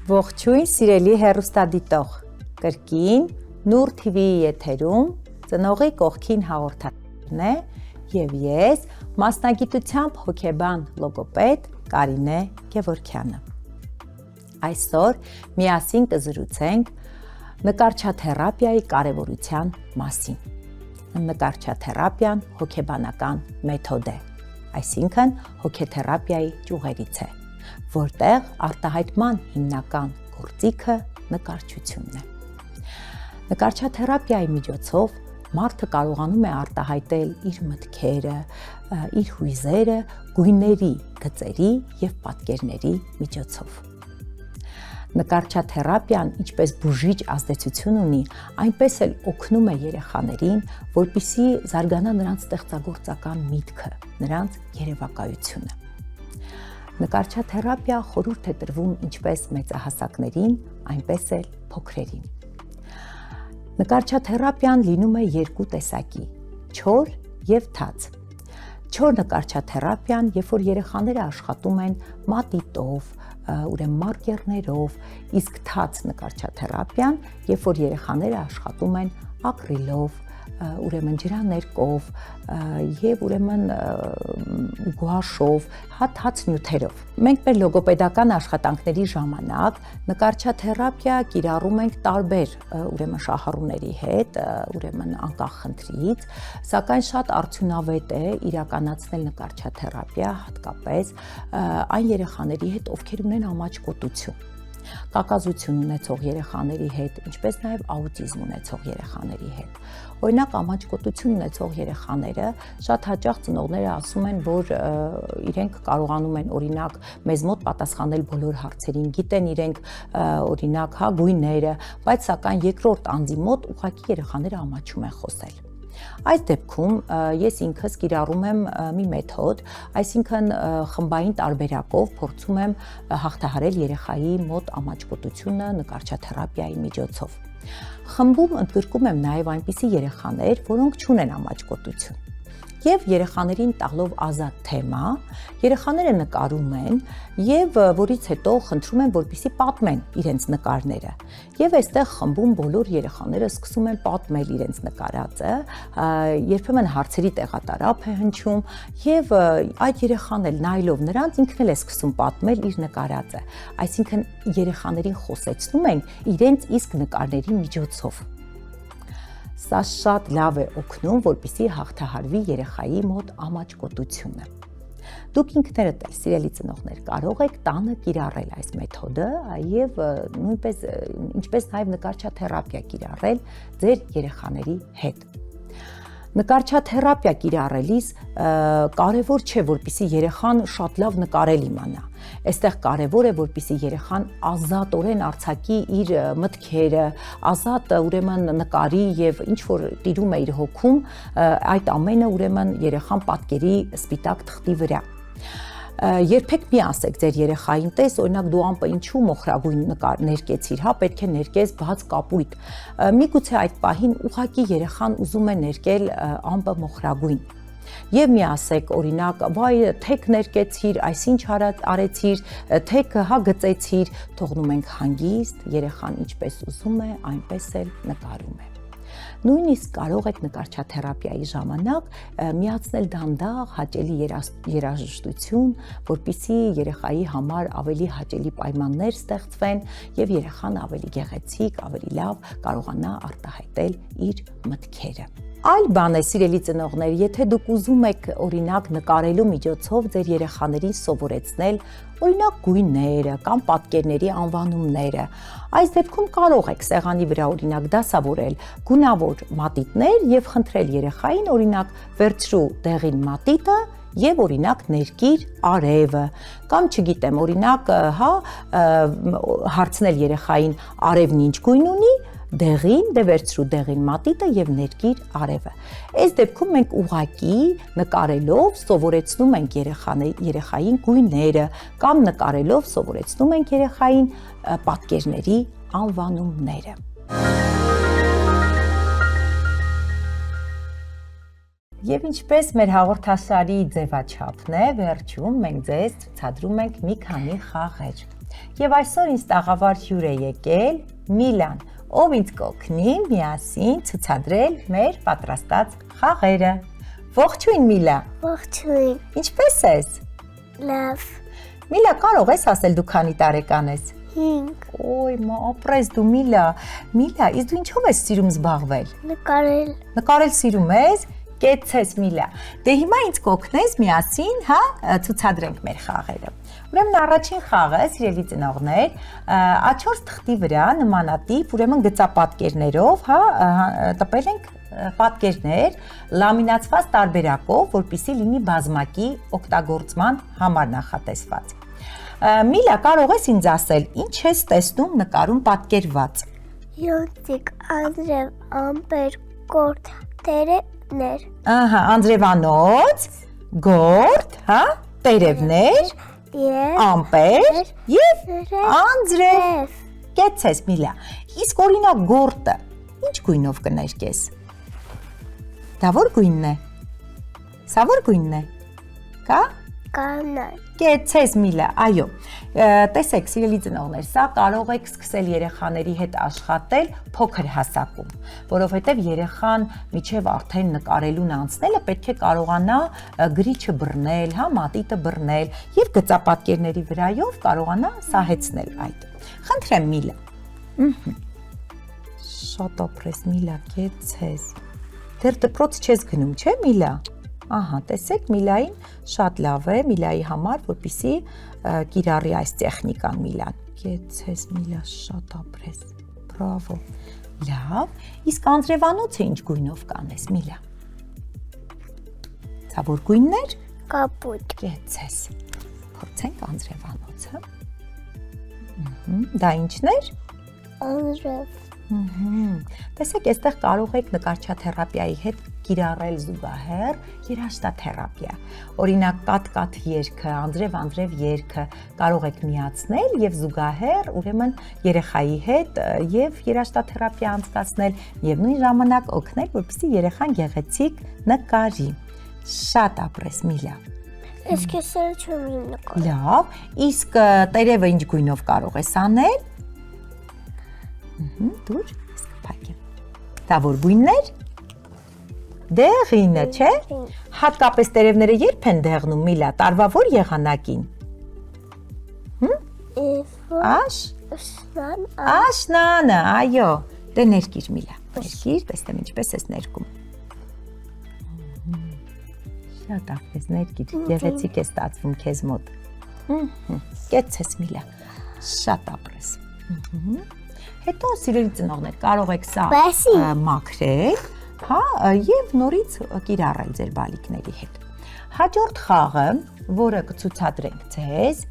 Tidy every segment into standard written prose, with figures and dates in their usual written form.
Ողջույն սիրելի հեռուստադիտող, կրկին Նուր TV-ի եթերում ծնողի կողքին հաղորդաշարն է և ես մասնագիտությամբ հոգեբան լոգոպեդ Կարինե Գևորգյանը։ Այսօր միասին կզրուցենք նկարչաթերապիայի կարևորության մասին։ Նկարչաթերապիան հոգեբանական մեթոդ է, այսինքն հոգեթերապիայի ճյուղերից է, որտեղ արտահայտման հիմնական գործիքը նկարչությունն է։ Նկարչաթերապիայի միջոցով մարդը կարողանում է արտահայտել իր մտքերը, իր հույզերը գույների, գծերի և պատկերների միջոցով։ Նկարչաթերապիան ինչպես բուժիչ ազդեցություն ունի, այնպես էլ օգնում է երեխաներին, որպեսզի զարգանա նրանց ստեղծագործական միտքը, նրանց երևակայությունը։ Նկարչաթերապիա խորհուրդ է տրվում ինչպես մեծահասակներին, այնպես էլ փոքրերին։ Նկարչաթերապիան լինում է երկու տեսակի՝ չոր և թաց։ Չոր նկարչաթերապիան, երբ որ երեխաները աշխատում են մատիտով, ուրեմն մարկերներով, իսկ թաց նկարչաթերապիան, երբ որ երեխաները աշխատում են ակրիլով, ուրեմն ջրաներկով և ուրեմն գուաշով, թաց նյութերով։ Մենք մեր լոգոպեդական աշխատանքների ժամանակ նկարչաթերապիա կիրառում ենք տարբեր ուրեմն շահառուների հետ, ուրեմն անկախ խնդրից, սակայն շատ արդյունավետ է իրականացնել նկարչաթերապիա հատկապես այն երեխաների հետ, ովքեր ունեն ամաչկոտություն, կակազություն ունեցող երեխաների հետ, ինչպես նաև աուտիզմ ունեցող երեխաների հետ։ Օրինակ ամաչկոտություն ունեցող երեխաները շատ հաճախ ծնողները ասում են, որ իրենք կարողանում են օրինակ մեզ մոտ պատասխանել բոլոր հարցերին, գիտեն իրենք օրինակ գույները, բայց սակայն երկրորդ անձի մոտ ուղղակի երեխաները ամաչում են խոսել։ Այս դեպքում ես ինքս կիրառում եմ մի մեթոդ, այսինքն խմբային տարբերակով փորձում եմ հաղթահարել երեխայի մոտ ամաչկոտությունը նկարչաթերապիայի միջոցով։ Խմբում ընդգրկում եմ նաև այնպիսի երեխաներ, որոնք չունեն ամաչկոտություն։ Եվ երեխաներին տալով ազատ թեմա, երեխաները նկարում են և որից հետո խնդրում են, որպեսզի պատմեն իրենց նկարները։ Եվ այստեղ խմբում բոլոր երեխաները սկսում են պատմել իրենց նկարածը, երբեմն հարցերի տեղատարափ է հնչում և այդ երեխան էլ նայելով նրանց ինքն էլ է սկսում պատմել իր նկարածը, այսինքն երեխաներին խոսեցնում են իրենց իսկ նկարների միջոցով։ Սա շատ լավ է օգնում, որպեսզի հաղթահարվի երեխայի մոտ ամաչկոտությունը։ Դուք ինքներդ էլ, սիրելի ծնողներ, կարող եք տանը կիրառել այս մեթոդը և նույնպես ինչպես նաև նկարչաթերապիա կիրառել ձեր երեխաների հետ։ Նկարչաթերապիա կիրառելիս կարևոր չէ, որպեսզի երեխան շատ լավ նկարել իմանա։ Այստեղ կարևոր է, որպեսզի երեխան ազատորեն արձակի իր մտքերը, ազատ ուրեմն նկարի և ինչ որ տիրում է իր հոգում, այդ ամենը ուրեմն երեխան պատկերի սպիտակ թղթի վրա։ Երբեք մի ասեք ձեր երեխային, տես, օրինակ դու ամպը ինչու մոխրագույն ներկեցիր, պետք է ներկես բաց կապույտ։ Միգուցե այդ պահին ուղղակի երեխան ուզում է ներկել ամպը մոխրագույն։ Եվ մի ասեք, օրինակ, վայ, թեք ներկեցիր, այսինչ արեցիր, թեք գծեցիր, թողնում ենք հանգիստ, երեխան ինչպես ուզում է, այնպես էլ նկարում է։ Նույնիսկ կարող եք նկարչաթերապիայի ժամանակ միացնել դանդաղ հաճելի երաժշտություն, որպեսզի երեխայի համար ավելի հաճելի պայմաններ ստեղծվեն և երեխան ավելի գեղեցիկ, ավելի լավ կարողանա արտահայտել իր մտքերը։ Այլ բան է, սիրելի ծնողներ, եթե դուք ուզում եք օրինակ նկարելու միջոցով ձեր երեխաներին սովորեցնել օրինակ գույները կամ պատկերների անվանումները, այս դեպքում կարող եք սեղանի վրա օրինակ դասավորել գունավոր մատիտներ և խնդրել երեխային օրինակ վերցրու դեղին մատիտը և օրինակ ներկիր արևը, կամ չգիտեմ օրինակ հարցնել երեխային արևն ինչ գույն ունի, դեղին, դե վերցրու դեղին մատիտը և ներկիր արևը։ Այս դեպքում մենք ուղղակի նկարելով սովորեցնում ենք երեխային գույները կամ նկարելով սովորեցնում ենք երեխային պատկերների անվանումները։ Եվ ինչպես մեր հաղորդաշարի ձևաչափն է, վերջում մենք ձեզ ցուցադրում ենք մի քանի խաղեր։ Եվ այսօր ինձ տաղավար հյուր է եկել Միլան, ով ինձ կօգնի միասին ցուցադրել մեր պատրաստած խաղերը։ Ողջույն Միլա։ Ողջույն։ Ինչպե՞ս ես։ Լավ։ Միլա, կարող ես ասել դու քանի տարեկան ես։ 5։ Ոյ, ապրես դու Միլա։ Միլա, իսկ դու ինչով ես սիրում զբաղվել։ Նկարել։ Նկարել սիրում ես։ Կեցես Միլա։ Դե հիմա ինձ կօգնես միասին, հա, ցուցադրենք մեր խաղերը։ Ուրեմն առաջին խաղը, սիրելի ծնողներ, A4 թղթի վրա նմանատիպ, ուրեմն գծապատկերներով, հա, տպել ենք պատկերներ լամինացված տարբերակով, որպեսզի լինի բազմակի օգտագործման համար նախատեսված։ Միլա, կարող ես ինձ ասել, ինչ ես տեսնում նկարում պատկերված։ Յոնտիկ, Անդրև, ամպեր, գորդ, տերևներ։ Ահա, Անդրևանոց, գորդ, հա, տերևներ, Եվ ամպեր եւ անձրև։ Եվ Կեցես Միլա։ Իսկ օրինակ գորտը ինչ գույնով կներկես։ Դա որ գույնն է։ Սա որ գույնն է։ Կա։ կանան։ Կեցես Միլա, այո։ Տեսեք, սիրելի ծնողներ, սա կարող եք սկսել երեխաների հետ աշխատել փոքր հասակում, որովհետև երեխան միջև արդեն նկարելուն անցնելը պետք է կարողանա գրիչը բռնել, հա, մատիտը բռնել եւ գծապատկերների վրայով կարողանա սահեցնել այդ։ Խնդրեմ Միլա։ Շատ ապրես Միլա, կեցես։ Դեռ դպրոց չես գնում, չէ՞ Միլա։ Ահա, տեսեք, Միլային շատ լավ է, Միլայի համար, որպեսզի կիրառի այս տեխնիկան Միլան։ Կեցես Միլա, շատ ապրես։ Բրավո։ Լավ, իսկ անձրևանոցը ինչ գույնով կանես Միլա։ Սա որ գույններ։ Կապույտ։ Կեցես։ Փորձենք անձրևանոցը։ Դա ինչն էր։ Անդրև։ Տեսեք, այստեղ կարող եք նկարչաթերապիայի հետ կիրառել զուգահեռ երաշտաթերապիա։ Օրինակ կատ-կատ երգը, անձրև երգը կարող եք միացնել եւ զուգահեռ, ուրեմն երեխայի հետ եւ երաշտաթերապիա անցկացնել եւ նույն ժամանակ օգնել, որպեսզի երեխան գեղեցիկ նկարի։ Շատ ապրես Միլա։ Ես քեսերը չեմ նկարել։ Լավ, իսկ տերևը ինչ գույնով կարող ես անել։ Դուր, ես կփակեմ։ Դա որ գույններ։ Դեղինը, չէ։ Հատկապես տերևները երբ են դեղնում Միլա, տարվա որ եղանակին։ Աշ։ Աշնան։ Աշնանը, այո։ Դե ներկիր Միլա։ Ներկիր, տեսնեմ ինչպես ես ներկում։ Շատ ապրես ներկիր, գեղեցիկ է ստացվում քեզ մոտ։ Կեցես Միլա։ Շատ ապրես։ Հետո սիրելի ծնողներ, կարող եք սա մաքրել, հա, եւ նորից կիրառել ձեր բալիկների հետ։ Հաջորդ խաղը, որը կցուցադրենք ձեզ,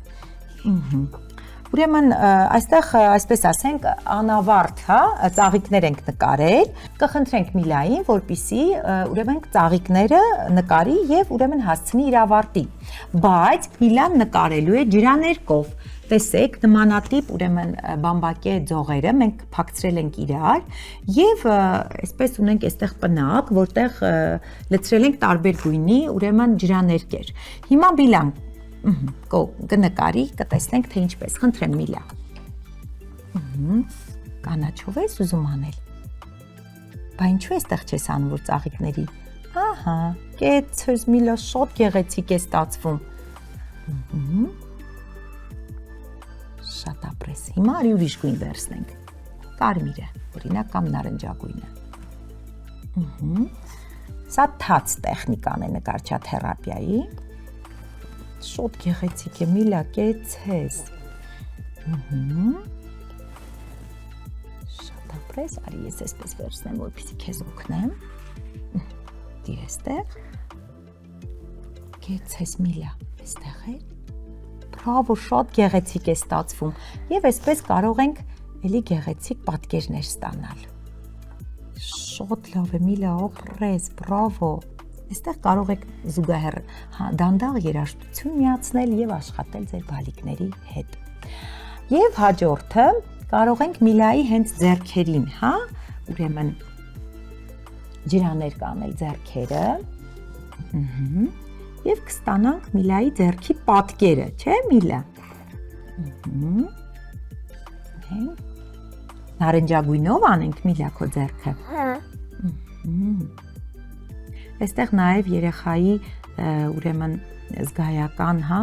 ուրեմն այստեղ, այսպես ասենք, անավարտ, հա, ծաղիկներ ենք նկարել, կխնդրենք Միլային, որպեսզի ուրեմն ծաղիկները նկարի եւ ուրեմն հասցնի իր ավարտի, բայց Միլան նկարելու է ջրաներկով։ Տեսեք, նմանատիպ ուրեմն բամբակե ձողերը մենք փակցրել ենք իրար եւ այսպես ունենք այստեղ պնակ, որտեղ լցրել ենք տարբեր գույնի ուրեմն ջրաներկեր։ Հիմա Միլան կնկարի, կտեսնենք թե ինչպես։ Խնդրեմ Միլա։ Կանաչով ես ուզում անել։ Բա ինչու էստեղ չես անում որ ծաղիկների։ Ահա, կեցես Միլա, շատ գեղեցիկ է ստացվում։ Շատ ապրես։ Հիմա արի ուրիշ գույն վերցնենք։ Կարմիրը, օրինակ կամ նարնջագույնը։ Սա թաց տեխնիկան է նկարչաթերապիայի։ Շատ գեղեցիկ է Միլա, կեցես։ Շատ ապրես, արի ես այսպես վերցնեմ, որպեսզի քեզ օգնեմ։ Դիր էստեղ։ Կեցես Միլա, էստեղ է։ Բրավո, շատ գեղեցիկ է ստացվում եւ այսպես կարող ենք էլի գեղեցիկ պատկերներ ստանալ։ Շատ լավ է Միլա, ապրես, բրավո։ Այստեղ կարող եք զուգահեռ դանդաղ երաժշտություն միացնել եւ աշխատել ձեր բալիկների հետ։ Եվ հաջորդը կարող ենք Միլայի հենց ձեռքերին, հա, ուրեմն ջրաներ կանել ձեռքերը, Եվ կստանանք Միլայի ձեռքի պատկերը, չէ՞ Միլա։ Նարնջագույնով անենք Միլա քո ձեռքը։ Հա։ Այստեղ նաև երեխայի ուրեմն զգայական, հա,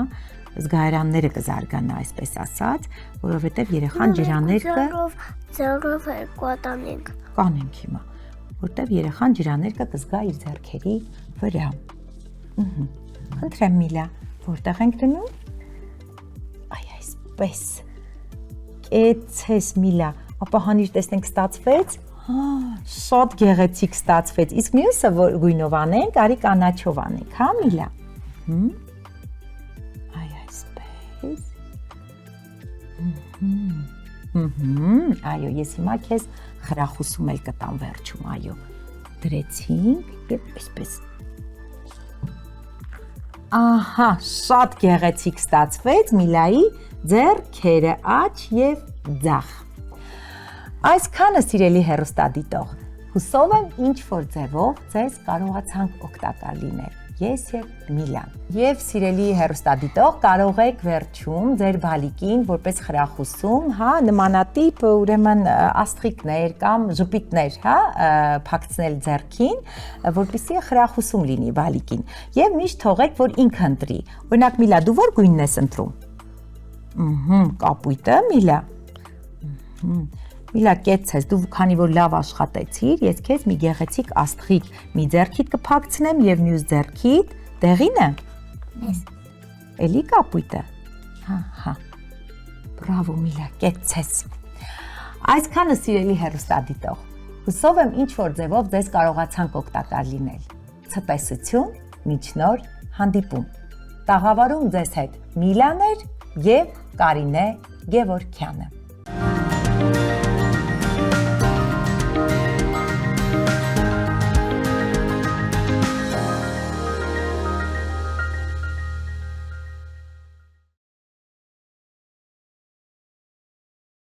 զգայարանները կզարգանա, այսպես ասած, որովհետև երեխան ջրաներկը Ձեռով երկու ատանենք։ կանենք հիմա, որտեվ երեխան ջրաներկը կզգա իր ձեռքերի վրա։ Խնդրեմ Միլա, որտեղ ենք դնում։ Այ այսպես։ Կեցես Միլա, ապա հանիր տեսնենք ստացվեց։ Շատ գեղեցիկ ստացվեց։ Իսկ մյուսը որ գույնով անենք, արի կանաչով անենք, հա Միլա։ Այ այսպես։ Այո, ես հիմա քեզ խրախուսում էլ կտամ վերջում, այո։ Դրեցինք եւ այսպես։ Ահա, շատ գեղեցիկ ստացվեց Միլայի ձեռքերը, աջ եւ ձախ։ Այսքանը սիրելի հեռուստադիտող, հուսով եմ ինչ որ ձևով ձեզ կարողացանք օգտակար լինել։ Ես եւ Միլան։ Եվ սիրելի հեռուստադիտող, կարող եք վերջում ձեր բալիկին որպես խրախուսում, հա, նմանատիպ ուրեմն աստղիկներ կամ ժպիտներ, հա, փակցնել ձեռքին, որպեսզի խրախուսում լինի բալիկին։ Եվ միշտ թողեք, որ ինքը ընտրի։ Օրինակ Միլա, դու որ գույնն ես ընտրում։ Կապույտը, Միլա։ Միլա, կեցես, դու քանի որ լավ աշխատեցիր, ես քեզ մի գեղեցիկ աստղիկ մի ձեռքիդ կփակցնեմ եւ մյուս ձեռքիդ տեղին է։ Էլի կապույտը։ Հա։ Բրավո Միլա, կեցես։ Այսքանը սիրելի հեռուստադիտող։ Հուսով եմ ինչ որ ձևով ձեզ կարողացանք օգտակար լինել։ Ցտեսություն, մինչ նոր հանդիպում։ Տաղավարում ձեզ հետ Միլան էր եւ Կարինե Գևորգյանը։